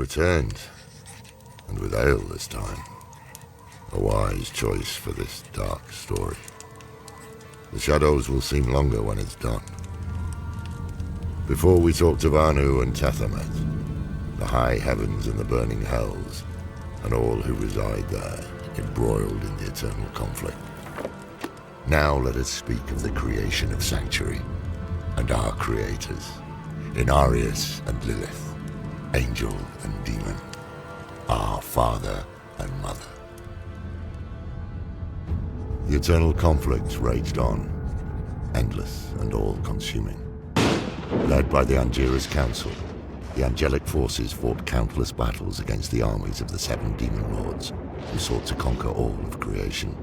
returned, and with ale this time. A wise choice for this dark story. The shadows will seem longer when it's done. Before we talked of Anu and Tethamet, the high heavens and the burning hells, and all who reside there, embroiled in the eternal conflict. Now let us speak of the creation of Sanctuary, and our creators, Inarius and Lilith, angel and demon, our father and mother. The eternal conflict raged on, endless and all-consuming. Led by the Angiras Council, the angelic forces fought countless battles against the armies of the 7 demon lords, who sought to conquer all of creation.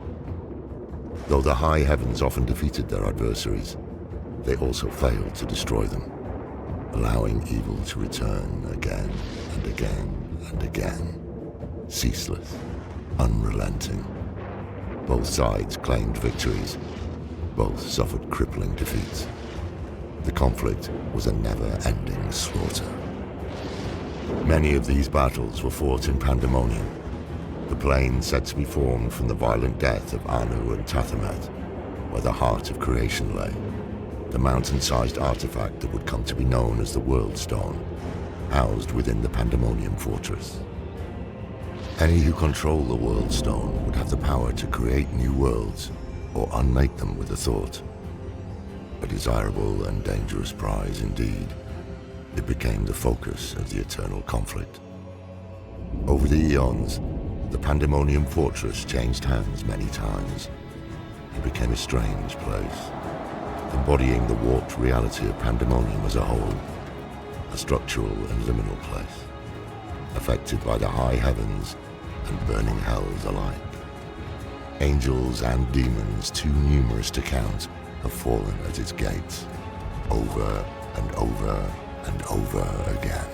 Though the high heavens often defeated their adversaries, they also failed to destroy them, allowing evil to return again and again and again, ceaseless, unrelenting. Both sides claimed victories, both suffered crippling defeats. The conflict was a never-ending slaughter. Many of these battles were fought in Pandemonium, the plane said to be formed from the violent death of Anu and Tethamet, where the heart of creation lay, the mountain-sized artifact that would come to be known as the World Stone, housed within the Pandemonium fortress. Any who control the World Stone would have the power to create new worlds, or unmake them with a thought. A desirable and dangerous prize indeed. It became the focus of the eternal conflict. Over the eons, the Pandemonium fortress changed hands many times. It became a strange place, embodying the warped reality of Pandemonium as a whole, a structural and liminal place, affected by the high heavens and burning hells alike. Angels and demons, too numerous to count, have fallen at its gates, over and over and over again.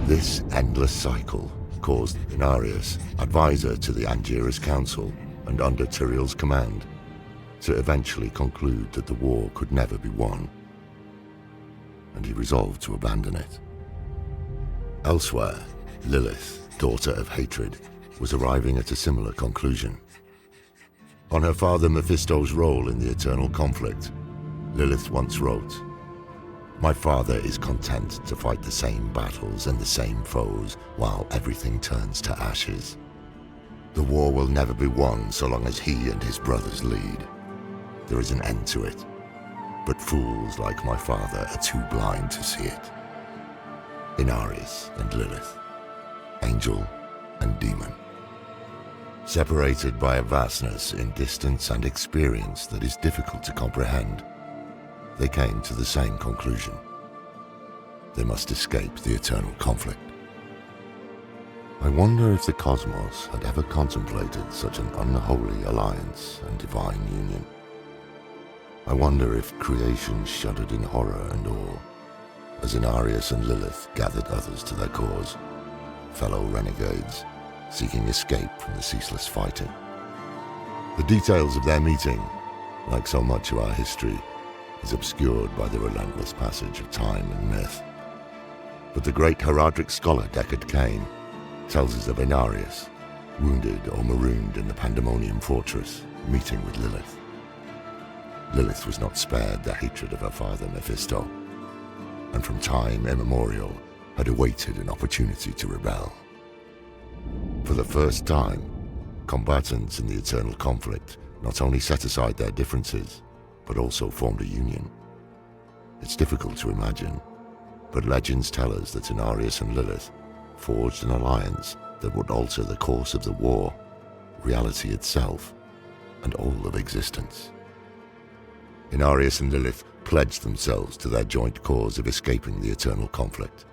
This endless cycle caused Inarius, advisor to the Angiras Council and under Tyrael's command, to eventually conclude that the war could never be won, and he resolved to abandon it. Elsewhere, Lilith, daughter of hatred, was arriving at a similar conclusion. On her father Mephisto's role in the eternal conflict, Lilith once wrote, "My father is content to fight the same battles and the same foes while everything turns to ashes. The war will never be won so long as he and his brothers lead. There is an end to it, but fools like my father are too blind to see it." Inarius and Lilith, angel and demon. Separated by a vastness in distance and experience that is difficult to comprehend, they came to the same conclusion. They must escape the eternal conflict. I wonder if the cosmos had ever contemplated such an unholy alliance and divine union. I wonder if creation shuddered in horror and awe, as Inarius and Lilith gathered others to their cause, fellow renegades, seeking escape from the ceaseless fighting. The details of their meeting, like so much of our history, is obscured by the relentless passage of time and myth. But the great heraldric scholar Deckard Cain tells us of Inarius, wounded or marooned in the Pandemonium fortress, meeting with Lilith. Lilith was not spared the hatred of her father Mephisto, and from time immemorial had awaited an opportunity to rebel. For the first time, combatants in the eternal conflict not only set aside their differences, but also formed a union. It's difficult to imagine, but legends tell us that Inarius and Lilith forged an alliance that would alter the course of the war, reality itself, and all of existence. Inarius and Lilith pledged themselves to their joint cause of escaping the eternal conflict.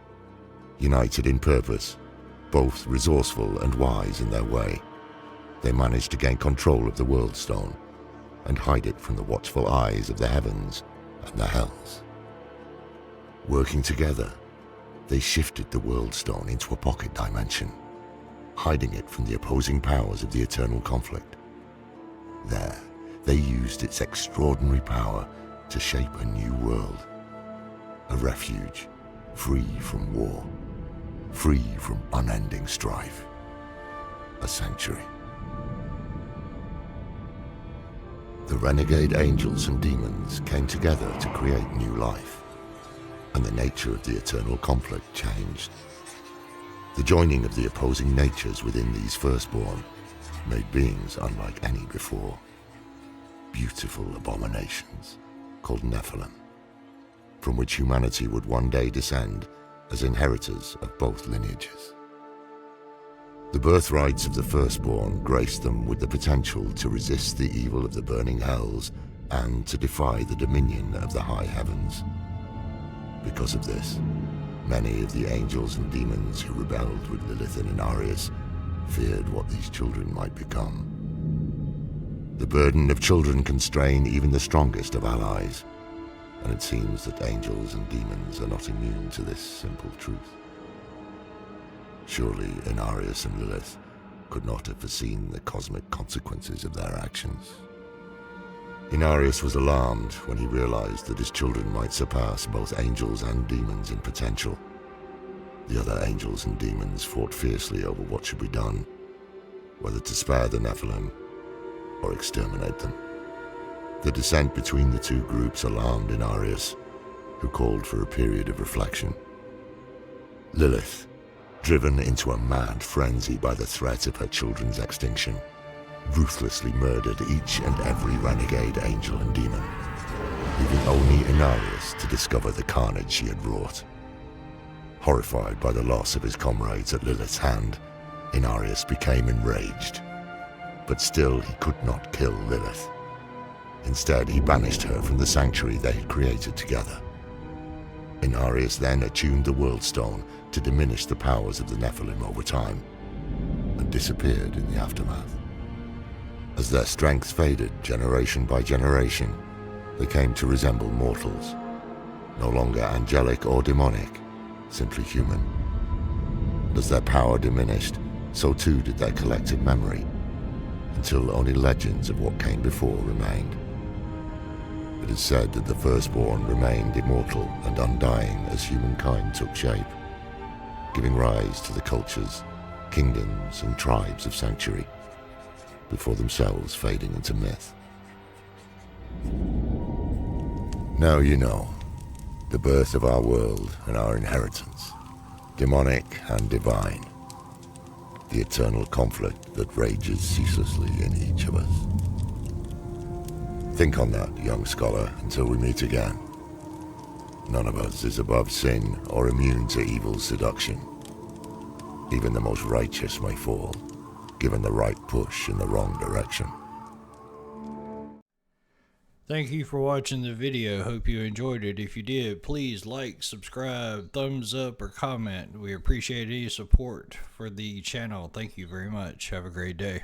United in purpose, both resourceful and wise in their way, they managed to gain control of the World Stone and hide it from the watchful eyes of the heavens and the hells. Working together, they shifted the World Stone into a pocket dimension, hiding it from the opposing powers of the eternal conflict. There, they used its extraordinary power to shape a new world, a refuge free from war, free from unending strife. A sanctuary. The renegade angels and demons came together to create new life, and the nature of the eternal conflict changed. The joining of the opposing natures within these firstborn made beings unlike any before. Beautiful abominations called Nephilim, from which humanity would one day descend as inheritors of both lineages. The birthrights of the firstborn graced them with the potential to resist the evil of the burning hells and to defy the dominion of the high heavens. Because of this, many of the angels and demons who rebelled with Lilith and Inarius feared what these children might become. The burden of children can strain even the strongest of allies, and it seems that angels and demons are not immune to this simple truth. Surely Inarius and Lilith could not have foreseen the cosmic consequences of their actions. Inarius was alarmed when he realized that his children might surpass both angels and demons in potential. The other angels and demons fought fiercely over what should be done, whether to spare the Nephilim or exterminate them. The dissent between the two groups alarmed Inarius, who called for a period of reflection. Lilith, driven into a mad frenzy by the threat of her children's extinction, ruthlessly murdered each and every renegade angel and demon, leaving only Inarius to discover the carnage she had wrought. Horrified by the loss of his comrades at Lilith's hand, Inarius became enraged. But still he could not kill Lilith. Instead, he banished her from the sanctuary they had created together. Inarius then attuned the World Stone to diminish the powers of the Nephilim over time, and disappeared in the aftermath. As their strength faded generation by generation, they came to resemble mortals, no longer angelic or demonic, simply human. And as their power diminished, so too did their collective memory, until only legends of what came before remained. It is said that the firstborn remained immortal and undying as humankind took shape, giving rise to the cultures, kingdoms, and tribes of Sanctuary, before themselves fading into myth. Now you know, the birth of our world and our inheritance, demonic and divine, the eternal conflict that rages ceaselessly in each of us. Think on that, young scholar, until we meet again. None of us is above sin or immune to evil's seduction. Even the most righteous may fall, given the right push in the wrong direction. Thank you for watching the video. Hope you enjoyed it. If you did, please like, subscribe, thumbs up, or comment. We appreciate any support for the channel. Thank you very much. Have a great day.